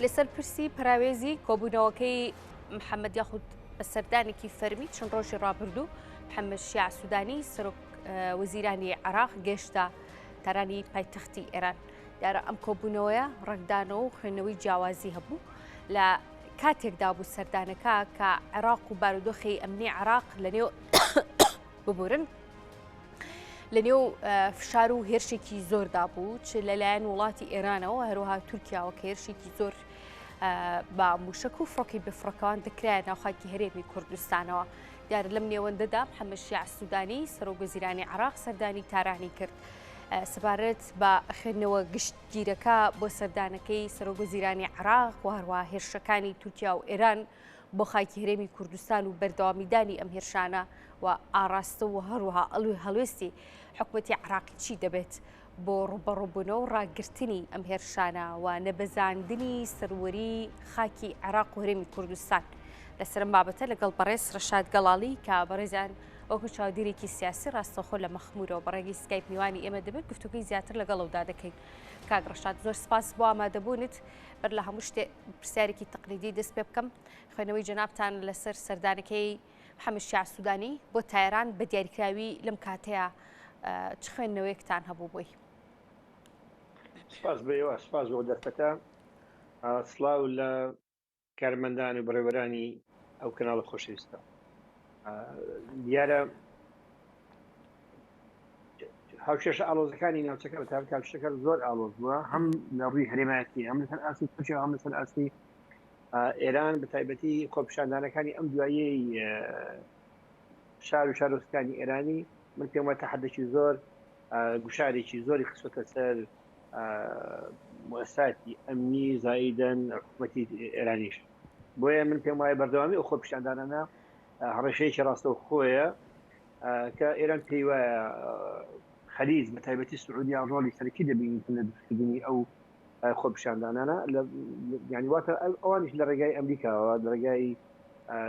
لەسەر پرسی پراوێزی کۆبوونەوەکەی محەممەد یاخود بە سەردانێکی فەرمی چەند ڕۆژی ڕابردوو محەممەد شیع سوودانی سەرۆک وەزیرانی عراق گەشتە تارانی پایتەختی ئێران. دیارە ئەم کۆبوونەوەیە ڕێکدانەوە و خوێندنەوەی جیاوازی هەبوو لە کاتێکدا بوو سەردانەکە کە عێراق و بارودۆخی ئەمنی عراق لەنێو ببورن لەنێو فشار و هێرشێکی زۆردا بوو چ لەلایەن وڵاتی ئێرانەوە هەروەها تورکیاوە کە هێرشێکی زۆر بە موشک و فڕۆکی بفڕەکەوان دەکرایە ناوخاکی هەرێمی کوردستانەوە. دیارە لەم نێوەندەدا محەممەد شیع سوودانی سەرۆک وەزیرانی عراق سەردانی تارانی کرد سەبارەت بە خوێندنەوە گشتگیرەکە بۆ سەردانەکەی سەرۆک وەزیرانی عراق و هەروەها هێرشەکانی تورکیا و ئێران بۆ خاکی هەرێمی کوردستان و بەردەوامیدانی ئەم هێرشانە و ئاراستە و هەروەها هەڵوێستی حکوومەتی عراقی چی دەبێت بۆ ڕوبەڕووبوونەوە و ڕاگررتنی ئەم هێرشانە و نەبەزاندنی سەروەری خاکی عراق و هەرێمی کوردستان. لەسەرم بابەتە لەگەڵ بەڕێز ڕەشاد گەڵاڵی کە بەڕێزان وەکو چاودێرێکی سیاسی ڕاستەخۆ لە مەخمورەوە بەڕێگەی سکایپ میوانی ئێمە دەبێت گفتوگەی زیاتر لەگەڵەوەدا دەکەین. کاک ڕەشاد زۆر سپاس بۆ ئامادەبوونت بەر لە هەموو شتێ پرسیارێکی تەقلیدی دەست پێ بکەم خوێنەوەی جەنابتان لەسەر سەردانەکەی محەممەد شیع سوودانی بۆ تایران بە دیاریکراوی لەم کاتەیە چ خوێندنەوەیەکتان هەبوو بۆی؟ سپاس بێەوە سپاس بۆ دەستەکە سڵاو لە کارمەندان و بەڕێوەرانی ئەو کەناڵە خۆشەویستە. دیارە هاوشێشە ئالۆزەکانی ناوچەکە بە تاکال شتەکە زۆر ئالۆز بووە هەم لە ڕووی هەرێمایەتی هەم لەسەر ئاسی تورکیا هەم لەسەر ئاسی ئێران بە تایبەتی خۆپیشاندانەکانی ئەم دوایی شار و شارۆچکانی ئێرانی من پێم وایە تەحەدەکی زۆر گوشارێکی زۆری خستوەتە سەر مؤسساتی ئەمنی زایدەن حکوومەتی ئێرانیش. بۆیە من پێم وایە بەردەوامی ئەو خۆپیشاندانانە هەڕەشەیەکی ڕاستەو خۆیە کە ئێران پێی وایە خەلیج بە تایبەتی سعودیا ڕۆڵی سەرەکی دەبینیت لە دروستکردنی ئەو خۆپیشاندانانە یعنی واتە ئەوانیش لە ڕێگای ئەمریکاوە لە ڕێگای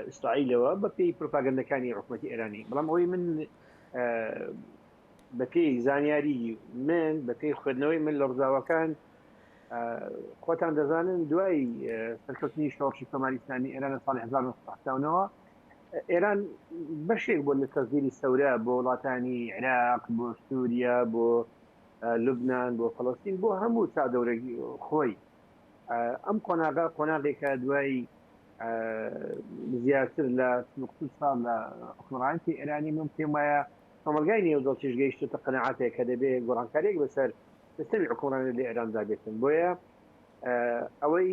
ئیسرائیلەوە بە پێی پروپاگەندەکانی حکوومەتی ئێرانی. بەڵام ئەوەی من بە پێی زانیاری من بە پێی خوێندنەوەی من لە ڕزاوەکان خۆتان دەزانن دوای سەرکەوتنی شۆڕشی کۆماری ئیسلامی ئێران لە ساڵی 1970ەوە ئێران بەشێک بۆ لە تەزیری سەورە بۆ وڵاتانی عێراق بۆ سووریا بۆ لوبناان بۆ فەڵەستین بۆ هەموو چادەورەی خۆی ئەم قۆناغێکە دوای زیاتر لە 90 ساڵ لە حکومڕانتی ئێرانی من پێم وایە کۆمەلگای نێودەڵ گەیشتوتە قەنەعاتێک کە دەبێت گۆڕانکاریێک بەسەر سیستەمی حکومڕانی لە ئێراندا بێتن. بۆیە ئەوەی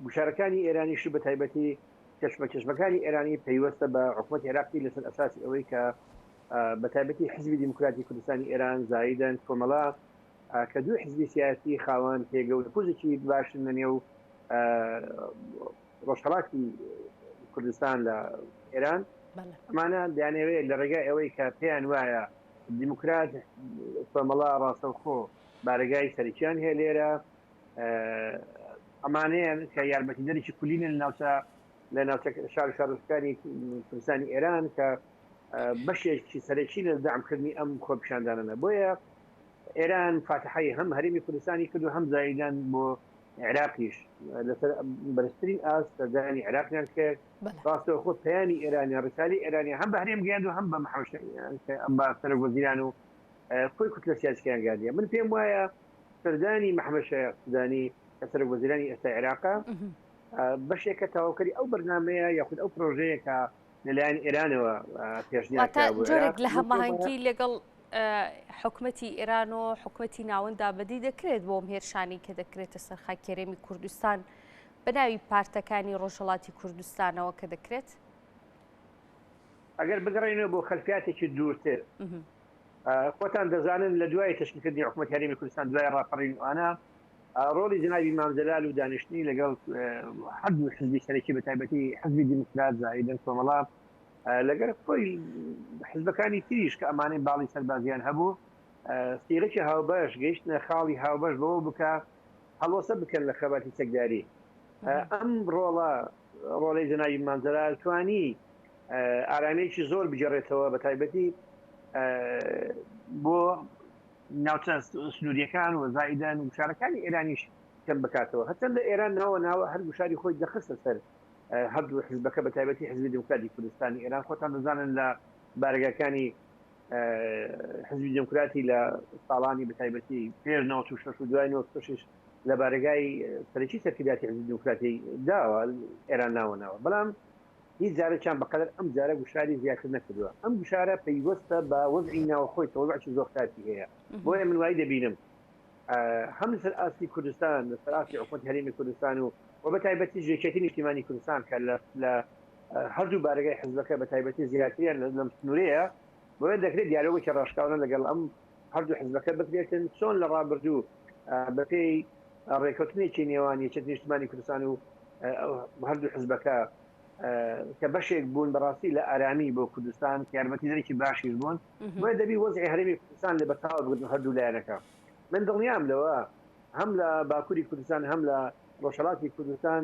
گوشارەکانی ئێرانیش بە تایبەتی کەشمەکانی ئێرانی پەیوەستە بە حکوومەتی عێراقی لەسەر ئەساسی ئەوەی کە بە تایبەتی حزبی دیموکراتی کوردستانی ئێران زایدەن کۆمەڵا کە دوو حزبی سیاسی خاوەن پێگەورە پوزێکی باشن لە نێو ڕۆژهەڵاتی کوردستان لە ئێران ئەمانە دەیانەوێت لە ڕێگای ئەوەی کە پێیان وایە دیموکرات کۆمەڵا ڕاستەوخۆ بارگای سەرکیان هەیە لێرە ئەمانەیان کە یارمەتیدەرێکی کولینە لە ناوچە شار و شارۆچکانی کوردستانی ئێران کە بەشێکی سەرەکی لە دەعمکردنی ئەم خۆپیشاندانانە. بۆیە ئێران فاتحەی هەم هەرێمی کوردستانی کرد و هەم زایدان بۆ عێراقیش لەسەر بەرزترین ئاست سەردانی عێراقیان کرد. ڕاستەوە خۆ پەیانی ئێرانی ڕسالی ئێرانی هەم بە هەرێم گەیاند و هەم بە ئەم بە سەرۆک وەزیران و خۆی کوتلە سیاسییان گاندیە. من پێم وایە سەردانی محەممەد شیع سوودانی کە سەرۆک وەزیرانی ئێستا عێراقا بەشێکە تەواوکەری ئەو بەرنامەیە یاخود ئەو پرۆژەیە کە لەلایەن ئێرانەوە جۆرێک لە هەماهەنگی لەگەڵ حکوومەتی ئێران و حکوومەتی ناوەندا بەدی دەکرێت بۆ هێرشانی کە دەکرێتە سەر خاکی هەرێمی کوردستان بە ناوی پارتەکانی ڕۆژهەڵاتی کوردستانەوە کە دەکرێت. ئەگەر بگەڕێنەوە بۆ خەلفیاتێکی دوورتر خۆتان دەزانن لە دوای تشکیلکردنی حکوومەتی هەرێمی کوردستان دوای ڕاپەڕینوانە ڕۆڵی جنابی مام جەلال و دانیشتنی لەگەڵ هەردوو حزبی سەرەکی بە تایبەتی حزبی دیموکرات زایدەن کۆمەڵا لەگەر خۆی حزبەکانی تریش کە ئەمانەی باڵی سەربازیان هەبوو سیرەکی هاوبەش گەیشتنە خاڵی هاوبەش بەوە بکە هەڵۆسە بکەن لە خەباتی چەکداری. ئەم ڕۆڵەی جنابی مام جەلال توانی ئارامەیەکی زۆر بجێڕێتەوە بە تایبەتی بۆ ناوچە سنووریەکان و زایدەن و شارەکانی ئێرانیش کەم بکاتەوە هەچەند لە ئێران ناوە هەر گوشاری خۆی دەخستە سەر هەردوو حزبەکە بە تایبەتی حزبی دموکراتی کوردستانی ئێران خۆتان دەزانن لە بارگەکانی حزبی دموکراتی لە ساڵانی بە تایبەتی پێش 96 و دوای 96 لە بارگای سەرکی سەرکرداتی حزبی دموکراتی داوە ئێران ناوە بەڵام هیچ جارێکیان بەقەدر ئەم جارە گوشاری زیاتر نەکردووە ئەم گوشارە پەیوەستە بە وەزعی ناوخۆی وەزعی زۆرتاتی هەیە بۆیە من وای دەبینم هەم لەسەر ئاستی کوردستان لەسەر ئاستی حکومەتی هەرێمی کوردستان و بە تایبەتی ژێکێتی نیشتیمانی کوردستان کە لە هەردوو بارگای حزبەکە بە تایبەتی زیاتریان لەم سنوورەیە بۆیە دەکرێت دیالۆگێکی ڕاشکاوانە لەگەڵ ئەم هەردوو حزبەکە بکرێتن چۆن لە ڕابردوو بەپێی ڕێکەوتنێکی نێوان یەکێتی نیشتیمانی کوردستان و هەردوو حزبەکە کە بەشێک بوون بەڕاستی لە ئارامی بۆ کوردستان یارمەتی دەرێکی باشیش بوون بۆیە دەبی وەزعی هەرێمی کوردستان لە بەتاوە بگرن هەردوو لایەنەکە من دڵنیام لەوە هەم لە باکووری کوردستان هەم لە ڕۆژهەڵاتی کوردستان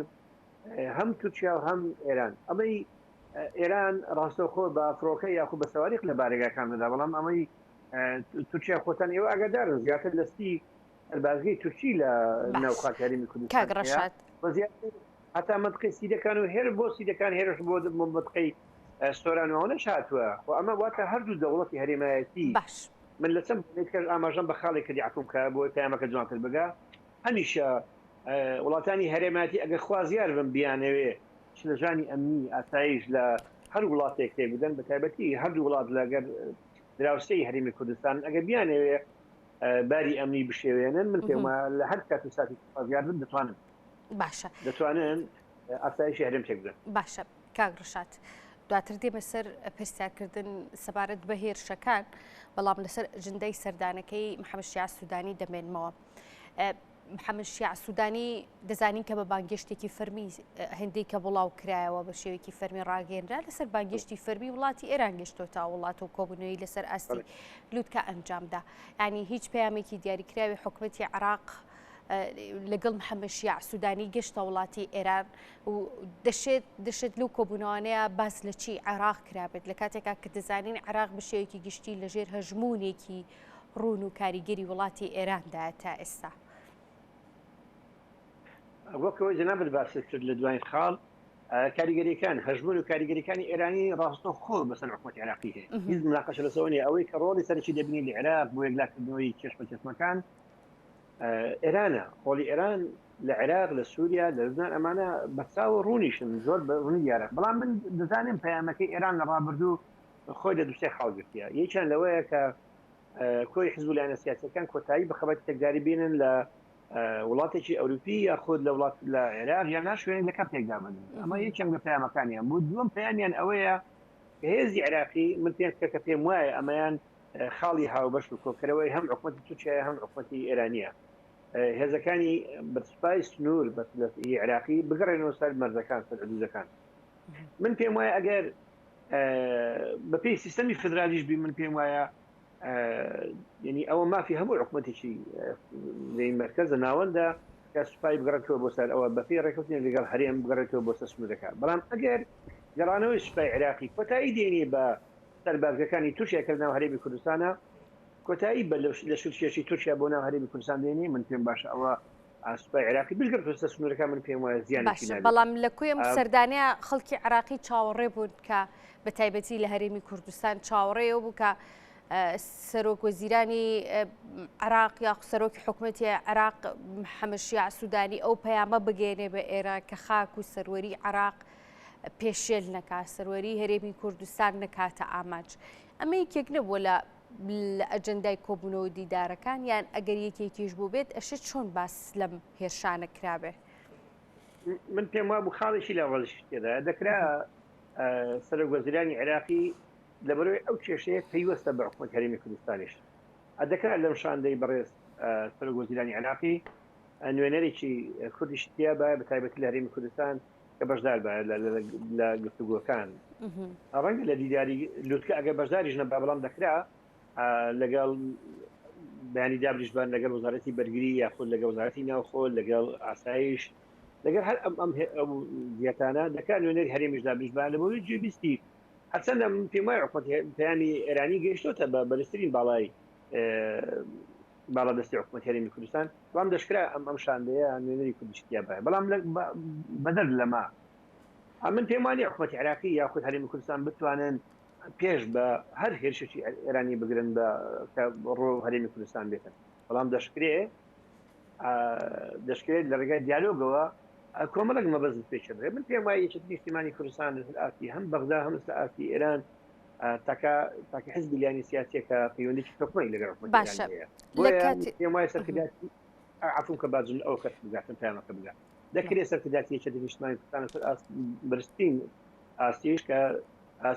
هەم تورکیا و هەم ئێران ئەمەی ئێران ڕاستەوخۆ بە فڕۆکە یاخو بە سەواریق لە بارێگاکاندا بەڵام ئەمەی تورکیا خۆتان ئێوە ئاگادارن زیاتر لەستی بازگەی تورکی لە ناوخات هەرێمی کوردستان حتا منطقی سیدەکان و هێر بۆ سیدەکان هێرش بۆ منطقەی سۆرانەوەش هاتووە و ئەمە واتە هەردوو دەوڵەتی هەرێمایەتی من لە چەند ئاماژەم بە خاڵی کردی عکوم کە بۆ پەیامەکە جوانتر بگا هەمیشە وڵاتانی هەرێماتی ئەگەر خوازیار بن بیانەوێ شلەژانی ئەمنی ئاسایش لە هەر وڵاتێک تێک بدەن بە تایبەتی هەردوو وڵات لەگەر دراوسەی هەرێمی کوردستان ئەگەر بیانەوێ باری ئەمنی بشێوێنن من پێمە لە هەر کات و ساتی خوازیار بن دەتوانن باشە دەتوانن ئاسایشی هەرێم تێک بدەن باشە کاک ڕەشاد دواتر دێمە سەر پرسیارکردن سەبارەت بە هێرشەکان بەڵام لەسەر ئەجندەی سەردانەکەی محەممەد شیع سوودانی دەمێنمەوە محەممەد شیع سوودانی دەزانین کە بە بانگشتێکی فەرمی هەندێک کە بڵاو کرایەوە بە شێوەیەکی فەرمی ڕاگەێنرا لەسەر بانگشتی فەرمی وڵاتی ئێران گەشتۆ تا وڵات و کۆبوونەوەی لەسەر ئاستی لووتکە ئەنجامدا ینی هیچ پەیامێکی دیاریکراوی حکوومەتی عێراق لەگەڵ محەممەد شیع سوودانی گەشتە وڵاتی ئێران و دەشێت لەو کۆبوونەوانەیە باس لە چی عێراق کرابێت لە کاتێکا کە دەزانین عێراق بە شێوەیەکی گشتی لەژێر هەژمونێکی ڕوون و کاریگەری وڵاتی ئێراندا تا ئێستا وەکەوەی جەنابەت باس کرد لە دوای خاڵ کاریگەریەکان هەژمون و کاریگەریەکانی ئێرانی ڕاستەوخۆ بەسەر حکومەتی عێراقی هەیە هیچ مناقەشە لەسەوە نیە ئەوەی کە ڕۆڵی سەرکی دەبینی لە عێراق بۆ یەکلاکردنەوەی کێشمە چەسمەکان ئێرانە خۆڵی ئێران لە عێراق لە سووریا لە لەبنان ئەمانە بەچاو ڕوونیشن زۆر بە ڕوونی دیارە بەڵام من دەزانم پەیامەکەی ئێران لە ڕابردوو خۆی لە دووسێ خاڵگرتیە یەکیان لەوەیە کە کۆی حزب و لایەنە سیاسەکان کۆتایی بە خەبەتی تێکداری بینن لە وڵاتێکی ئەوروپی یاخود لە وڵات لە عێراق یان ناشوێنین لە کەم تێکدا بن ئەمە یەکێک لە پەیامەکانیان بوو دووەم پەیامیان ئەوەیە کە هێزی عێراقی من پێم کە پێم وایە ئەمەیان خاڵی هاوبەش و کۆکەرەوەی هەم حکومەتی تورکیا هەم حکومەتی ئێرانیە هێزەکانی بەسپای سنوور بەسلەتی عێراقی بگەڕێنەوە سەر مەرزەکان سەر حدودەکان من پێم وایە ئەگەر بەپێی سیستەمی فدرالیش بی من پێم وایە ینی ئەوە مافی هەموو حکومەتێکی مرکزە ناوەندە کە سوپای بگەڕێتەوە بۆ سەر ئەوە بەپێی ڕێکەوتنی لەگەڵ هەرێم بگەڕێتەوە بۆ سەر سنوورەکان بەڵام ئەگەر گەڕانەوەی سوپای عێراقی کۆتایی دێنێ بە سەربازەکانی تورکیا کە ناو هەرێمی کوردستانە کۆتایی بە لە شوشێکی تورکیا بۆ ناو هەرێمی کوردستان دێنێ من پێم باشە ئەوە سوپای عێراقی بگەڕێتەوە سەر سنوورەکان من پێم وایە زیانێکی نابێت بەڵام لە کوێم سەردانیا خەڵکی عێراقی چاوەڕێ بوون کە بە تایبەتی لە هەرێمی کوردستان چاوەڕێەوە بوو کە سەرۆک وەزیرانی عێراق یا سەرۆکی حکوومەتی عێراق محەممەد شیع سوودانی ئەو پەیامە بگەێنێ بە ئێرە کە خاک و سەروەری عێراق پێشێل نەکا سەروەری هەرێمی کوردستان نەکاتە ئاماج ئەمە یەکێک نەبووە لە ئەجەندای کۆبوونەوە دیدارەکان یان ئەگەر یەکێکیش بوو بێت ئەشت چۆن باس لەم هێرشانە کرابێ من پێم وابوو خاڵێکی لە ڕۆژ تێدا دەکرا سەرۆک وەزیرانی عێراقی لەبەرەوەی ئەو کێشەیە پەیوەستە بە حکومەت هەرێمی کوردستانیش ئەدەکرا لەم شاندەی بەڕێز سەرۆک وەزیرانی عێراقی نوێنەرێکی کوردیش تیا بە بە تایبەتی لە هەرێمی کوردستان کە بەشدار بە لە گفتوگۆکان ڕەنگە لە دیداری لووتکە ئەگەر بەشداریش نەبا بەڵام دەکرا لەگەڵ بەیانی دابریشبان لەگەڵ وەزارەتی بەرگری یاخود لەگەڵ وەزارەتی ناوخۆ لەگەڵ ئاسایش لەگەڵ هەر ئەم زیاتانە دەکات نوێنەری هەرێمیش دابریشبان لەبەوەی جێبیستی هەرچەندە پێم وایە حکومەت پەیامی ئێرانی گەیشتۆتە بە بەرزترین باڵای باڵەدەستی حکوومەت هەرێمی کوردستان بەڵام دەشکرا ئەم شاندەیە نوێنەری کوردشتیا بە بەڵام بەدەر لەما من پێم وانێ حکوومەتی عراقی یاخود هەرێمی کوردستان بتوانن پێش بە هەر هێرشێکی ئێرانی بگرن بە ڕۆ هەرێمی کوردستان بێتن بەڵام دەشکرێت لە ڕێگای دیالۆگەوە کۆمەڵک مەبەست پێچێت من پێم وایە یەکێتی نیشتیمانی کوردستان ئاسی هەم بەغدا هەم ئاسی ئێران تاکە حزبی لیانی سیاسیەکە پەیوەندێکی تۆکمەی لەگەڵ پێم وایە سەرکرداتی عفوم کە باجن ئەو کەس بگاتن پامەکە بگات دەکرێت سەرکرداتی یەکێتی نیشتیمانی کوردستان برستین ئاسیش کە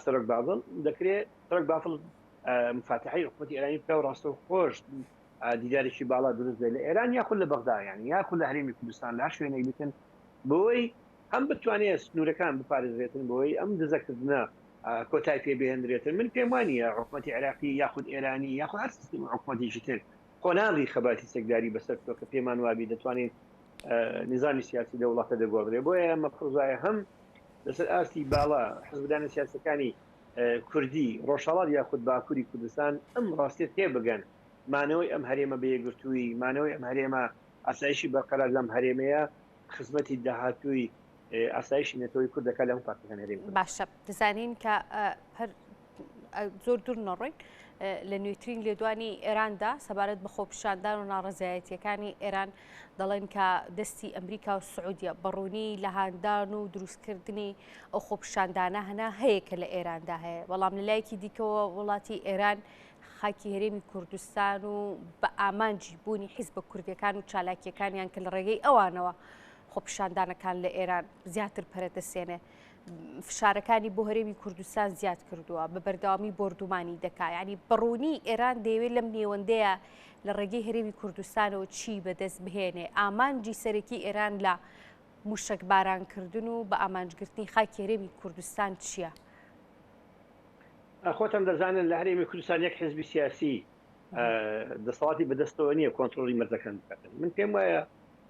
سەرۆک بافڵ دەکرێت سەرۆک بافڵ مفاتحەی حکوومەتی ئێرانی بکە و ڕاستە و خۆش دیدارێکی باڵا دروست لە ئێران یاخود لە بەغدا یانی یاخود لە هەرێمی کوردستان لە شوێنێک بکەن بۆی هەم بتوانێت سنوورەکان بپارێزرێتن بۆی ئەم دزەکردنە کۆتای پێ بهێنرێتن من پێم وانە حکوومەتی عراقی یاخود ئێرانی یاخود هەر سیستم حکوومەتیشی تر قۆناغی خەباتی سەکداری بەسەر تۆ کە پێمان وابی دەتوانین نظامی سیاسی لە وڵاتە دەگۆڕێ بۆیە ئەمە پرۆژایە هەم لەسەر ئاستی باڵا حزبدانە سیاسەکانی کوردی ڕۆژهەڵات یاخود باکووری کوردستان ئەم ڕاستیت تێبگەن مانەوەی ئەم هەرێمە بەیەگرتووی مانەوەی ئەم هەرێمە ئاسایشی بەقەرار لەم هەرێمەیە خزمەتی داهاتووی ئاسایشی نەتەوەی کوردەکە لەم پارتەکان هەرێم باشە دەزانین کە زۆر دوور نەڕۆین لە نوێترین لێدوانی ئێراندا سەبارەت بە خۆپیشاندان و ناڕەزایەتیەکانی ئێران دەڵێن کە دەستی ئەمریکا و سعودیە بەڕوونی لە هاندان و دروستکردنی ئەو خۆپیشاندانە هەنا هەیە کە لە ئێراندا هەیە بەڵام لە لایەکی دیکەوە وڵاتی ئێران خاکی هەرێمی کوردستان و بە ئامانجی بوونی حیزبە کوردیەکان و چالاکیەکانیان کە لە ڕێگەی ئەوانەوە خۆپیشاندانەکان لە ئێران زیاتر پەرەدەسێنێ فشارەکانی بۆ هەرێمی کوردستان زیاد کردووە بە بەردەوامی بردومانی دەکا ینی بڕوونی ئێران دەیەوێت لەم نێوەندەیە لە ڕێگەی هەرێمی کوردستانەوە چی بەدەست بهێنێ ئامانجی سەرەکی ئێران لە موشک بارانکردن و بە ئامانجگرتنی خاکی هەرێمی کوردستان چییە؟ خۆتان دەزانن لە هەرێمی کوردستان یەک حزبی سیاسی دەسەڵاتی بەدەستەوە نییە کۆنتترۆلی مەرزەکان بکاتن من پێم وایە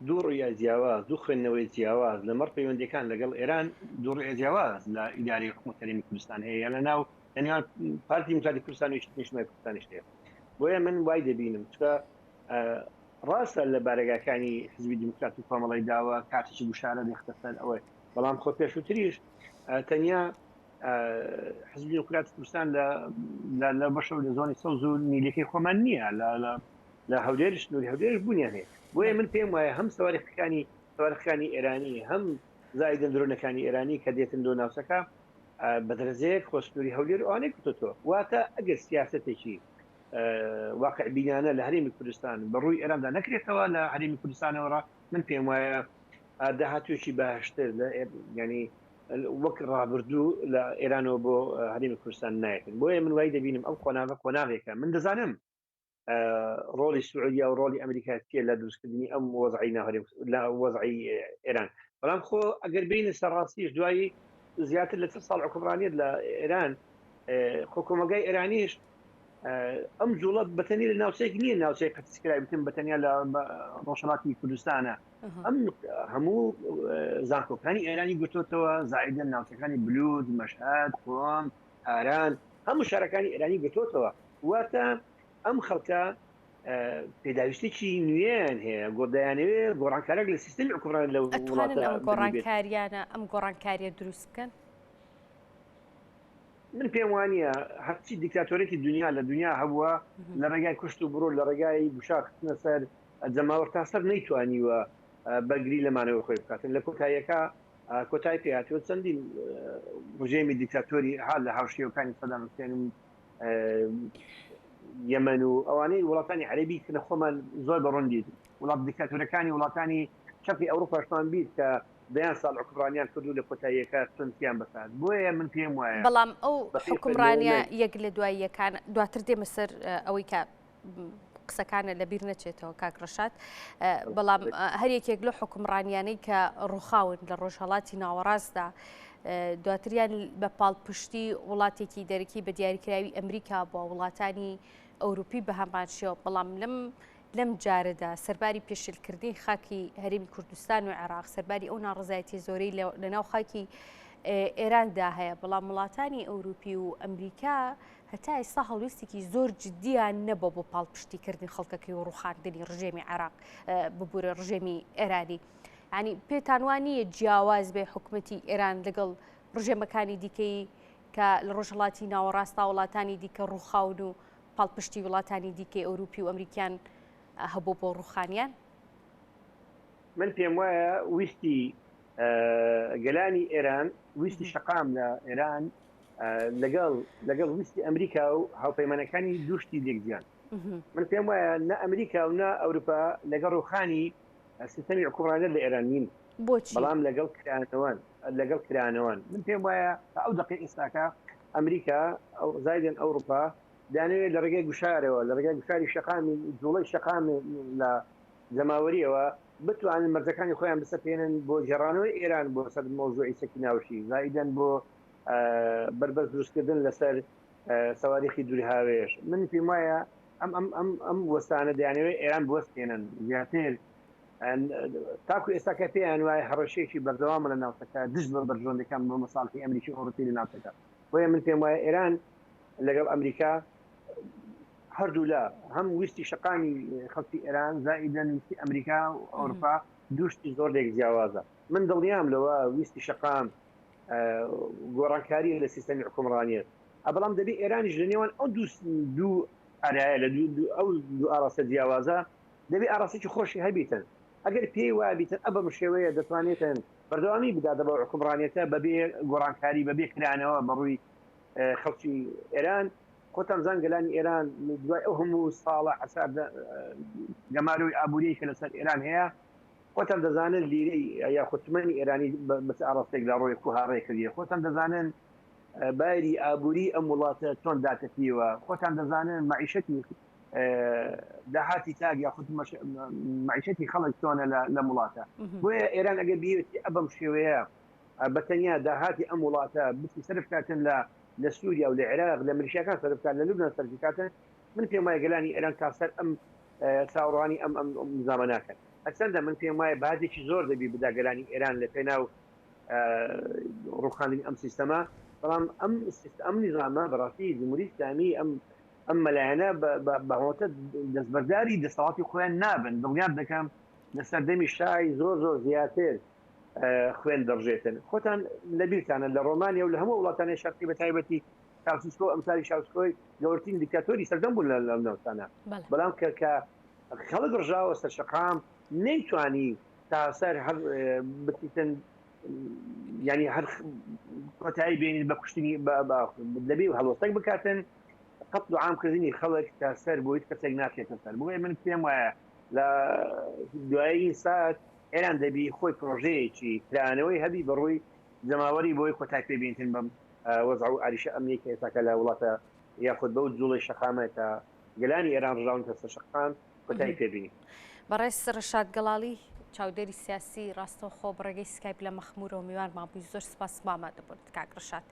دوو ڕوویا جیاواز دوو خوێندنەوەی جیاواز لەمەڕ پەیوەندیەکان لەگەڵ ئێران دوو ڕوویا جیاواز لە ئیداری حکوومەت هەرێمی کوردستان هەیە لە ناو تەنیا پارتی دیموکراتی کوردستان و نیشتیمانی کوردستانیش هەیە بۆیە من وای دەبینم چکە ڕاستە لە بارگاکانی حزبی دیموکراتی کۆمەڵی داوە کاتێکی گوشارە دەختەسەر ئەوەی بەڵام خۆ پێشووتریش تەنیا حزبی دیموکراتی کوردستان لە بەشە لە زۆنی سەوز و نیلەکەی خۆمان نییە لە هەولێرش نووری هەولێرش بوونیان هەیە بۆیە من پێم وایە هەم سەوارخەکانی ئێرانی هەم زایدە درۆنەکانی ئێرانی کە دێتن دۆ ناوچەکە بە دەرەجەیەک خۆسنووری هەولێر ئەوانەی کوتۆ واتە ئەگەر سیاسەتێکی واقع بینانە لە هەرێمی کوردستان بەڕووی ئێراندا نەکرێتەوە لە هەرێمی کوردستانەوە من پێم وایە داهاتوێکی باشتر ینی وەک ڕابردوو لە ئێرانەوە بۆ هەرێمی کوردستان نایەکەن بۆیە من وای دەبینم ئەو کۆناغێکە من دەزانم ڕۆلی سعودیا و ڕۆلی ئەمریکاکیە لە دروستکردنی ئەم وەزعی لە وەزعی ئێران بەڵام خۆ ئەگەر بینە سەرڕاستیش دوایی زیاتر لە 30 ساڵ حکومڕانیت لە ئێران حکومەگای ئێرانیش ئەم جوڵە بەتەنی لە ناوچەیەک نییە ناوچەی قەتیسکرای بتن بەتەنیا لە ڕۆژهەڵاتی کوردستانە ئەم هەموو زانکۆکانی ئێرانی گرتوتەوە زائیدە ناوچەکانی بلوود مەشهد قۆم هاران هەموو شارەکانی ئێرانی گرتوتەوە واتە ئەم خەڵکە پێداویستێکی نوێیان هەیە گۆدایانەوێت گۆڕانکارێک لە سیستمی حکومڕان لە وڵاتە گۆڕانکاریانە ئەم گۆڕانکاریە دروست بکەن من پێم وانە هەرچی دیکتاتۆرێتی دنیا لە دنیا هەبووە لە ڕێگای کوشت و بڕۆ لە ڕێگای بشاخستنە سەر جەماوەر تا سەر نەیتوانیوە بەگری لەمانەوە خۆی بکاتن لە کۆتاییەکە کۆتای پێهاتوە چەندین ڕژێمی دیکتاتۆری ها لە هاوشێوەکانی سەدام حوسێن و یەمەن و ئەوانەی وڵاتانی عەرەبی کە خۆمان زۆر بەڕوندی وڵات دیکتاتۆرەکانی وڵاتانی شەرقی ئەوروپاشمان بیت کە دەیان ساڵ حکومڕانیان کردو لە کۆتاییەکە تونتیان بەسات بۆیە من پێم وایە بەڵام ئەو حکومڕانیە یەک لە دواییەکان دواتر دێمە سەر ئەوەی کە قسەکانە لەبیر نەچێتەوە کاک ڕەشاد بەڵام هەرێکێک لە حکومڕانیانەی کە ڕووخاون لە ڕۆژهەڵاتی ناوەڕاستدا دواتریان بە پاڵپشتی وڵاتێکی دەرەکی بە دیاریکراوی ئەمریکا بۆ وڵاتانی ئەوروپی بە هەمانشیەوە بەڵام لەم جارەدا سەرباری پێشلکردنی خاکی هەرێمی کوردستان و عێراق سەرباری ئەو ناڕزایەتی زۆرەی لەناو خاکی ئێراندا هەیە بەڵام وڵاتانی ئەوروپی و ئەمریکا هەتا ئێستا هەڵویستێکی زۆر جددیان نەبوو بۆ پاڵپشتیکردنی خەڵکەکەی و ڕوخاندنی ڕژێمی عێراق ببوورە ڕژێمی ئێرانی. ینی پێتان وانە جیاواز بێ حکوومەتی ئێران لەگەڵ ڕژێمەکانی دیکەی کە لە ڕۆژهڵاتی ناوەڕاستا وڵاتانی دیکە ڕووخاون و پاڵپشتی وڵاتانی دیکەی ئەوروپی و ئەمریکان هەبوو بۆ ڕوخانیان؟ من پێم وایە ویستی گەلانی ئێران ویستی شەقام لە ئێران لەگەڵ ویستی ئەمریکا و هاوپەیمانەکانی دووشتی لێکجیان. من پێم وایە نە ئەمریکا و نە ئەوروپا لەگەڵ ڕوخانی سیستەمی حکومڕانیت لە ئێران نین، بەڵام لەگەڵ کرانەوەن. من پێم وایە ئەو دقی ئێستاکە ئەمریکا ئەو زایدن ئەوروپا دانوێت لە ڕێگەی گوشارەوە لە ڕێگەی گوشاری شەقامی جوڵەی شەقام لە زەماوەریەوە بتوانن مەرجەکانی خۆیان بسەپێنن بۆ جێڕانەوەی ئێران بۆ سەر مۆزوعی سەکی ناوشی زایدن بۆ بربەست دروستکردن لەسەر سەواریخی دووری هاوێش. من پێم وایە ئەم وەستانە دەیانەوەی ئێران بوەستێنن زیاتر تاکو ئێستاکە پێیان وایە هەڕەشێکی بەردەوامە لە ناوچەکە دژ بە بەرژۆندەکان بۆ مەساڵحی ئەمریکی ئەوروپی لە ناوچەکە. بۆیە من پێم وایە ئێران لەگەڵ ئەمریکا هەردوو لە هەم ویستی شەقامی خەڵکی ئێران زائیدەن ویستی ئەمریکا و ئەوروپا دووشتی زۆر لێک جیاوازە. من دڵنیام لەوە ویستی شەقام گۆڕانکاری لە سیستەمی حکومڕانیت بەڵام دەبێ ئێرانیش لە نێوان ئەو دوو ئارایە لە ئەو دوو ئاڕاستە جیاوازە دەبێ ئاڕاستێکی خۆشی هەبیتن. ئەگەر پێی وابیتن ئە بەم شێوەیە دەتوانێتن بەردەوامی بداتە بە حکومڕانیەتە بەبێ گۆڕانکاری بەبێ کرانەوە بەڕووی خەڵکی ئێران. خۆتان زان گەلانی ئێران دوای ئەو هەموو ساڵە حساب گەماروی ئابووری کە لەسەر ئێران هەیە خۆتان دەزانن لیرەی یا خوتمەنی ئێرانی بەس ئاڕاستێک لە ڕۆی کوهاڕێ کردیە. خۆتان دەزانن بایری ئابووری ئەم وڵاتە چۆن داکەتیوە. خۆتان دەزانن معیشەتی داهاتی تاگ یا خود معیشەتی خەڵک چۆنە لە وڵاتە. بۆیە ئێران ئەگەر بیوێتی ئەبەم شێوەیە بەتەنیا داهاتی ئەم وڵاتە بسی سەرفکاتن لە سووریا و لە عێراق لە ملیشیاکان سەرفکات لە لوبنان سەرفکاتن. من پێم وایە گەلانی ئێران کاسەر ئەم چاوەڕوانی ئەم نظامە ناکەن. هەرچەندە من پێم وایە بەهادێکی زۆر دەبی بدا گەلانی ئێران لە پێناو ڕوخاندنی ئەم سیستەمە، بەڵام ئەم نظامە بەڕاستی جمهوری ئیسلامی ئەم مەلایەنە بەهۆتە دەستبەرداری دەسەڵاتی خۆیان نابن. دڵنیات دەکەم لە سەردەمی شای زۆر زیاتر خوێن دەڕژێتن. خۆتان لەبیرتانە لە ڕۆمانیا و لە هەموو وڵاتانی شەرقی بە تایبەتی چاوسکۆ ئەمساری شاوسکۆی گەورەترین دیکتاتۆری سەردەم بوون لە ناوچانە، بەڵام کە خەڵک ڕژاوە سەر شەقام نەیتوانی تا سەر هەر بتیتن ینی هەر کۆتایی بینین بە کوشتنی دەبێ و هەڵوەستەک بکاتن قەت و عامکردنی خەڵک تا سەر بۆ هیچ کەسێک ناکێتە سەر. بۆیە من پێم وایە لە دوایی سات ئێران دەبی خۆی پرۆژەیەکی کرانەوەی هەبی بەڕووی جەماوەری بۆی کۆتای پێبینتن بەم وەزع و ئاریشە ئەمنیکە ئێستاکە لە وڵاتە یاخود بەو جوڵی شەقامە تا گەلانی ئێران ڕژاون کەسە شەقام کۆتای پێبینی. بەڕێز ڕەشاد گەڵاڵی چاودێری سیاسی ڕاستەوخۆ بڕێگەی سکایپ لە مەخمورەوە میوان مابووی زۆر سپاس مامە دەبێت کاک ڕەشاد.